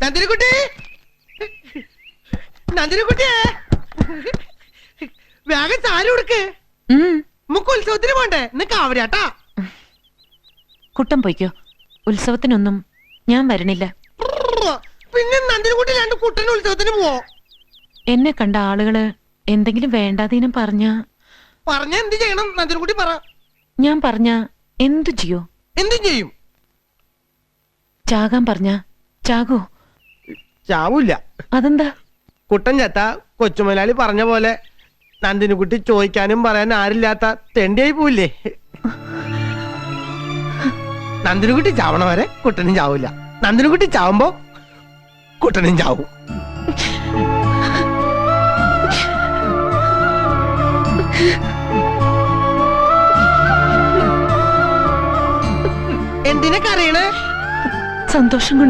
നന്ദിനിക്കുട്ടി, നന്ദിനിക്കുട്ടിയെ വേഗം ചാരി കൊടുക്ക്. നമുക്ക് ഉത്സവത്തിന് പോണ്ടേ? ഇന്ന് കാവടിയാട്ടാ. കുട്ടം പോയിക്കോ, ഉത്സവത്തിനൊന്നും ഞാൻ വരണില്ല. പിന്നെ നന്ദിനിക്കുട്ടി രണ്ട് കുട്ടന് ഉത്സവത്തിന് പോവോ? എന്നെ കണ്ട ആളുകള് എന്തെങ്കിലും വേണ്ടാതീനം പറഞ്ഞ എന്ത് ചെയ്യണം? നന്ദിനിക്കുട്ടി പറ. ഞാൻ പറഞ്ഞ എന്തു ചെയ്യോ? എന്തും ചെയ്യും. ചാകാൻ പറഞ്ഞ ചാകോ? ചാവൂല. അതെന്താ? കുട്ടൻ ചത്ത കൊച്ചുമലാളി പറഞ്ഞ പോലെ നന്ദിനിക്കുട്ടി ചോദിക്കാനും പറയാൻ ആരില്ലാത്ത തെണ്ടിയായി പോവില്ലേ? നന്ദിനിക്കുട്ടി ചാവണ വരെ കുട്ടനും ചാവൂല. നന്ദിനിക്കുട്ടി ചാവുമ്പോ കുട്ടനും ചാവും. എന്തിനൊക്കെ അറിയണേ? സന്തോഷം കൊണ്ട്.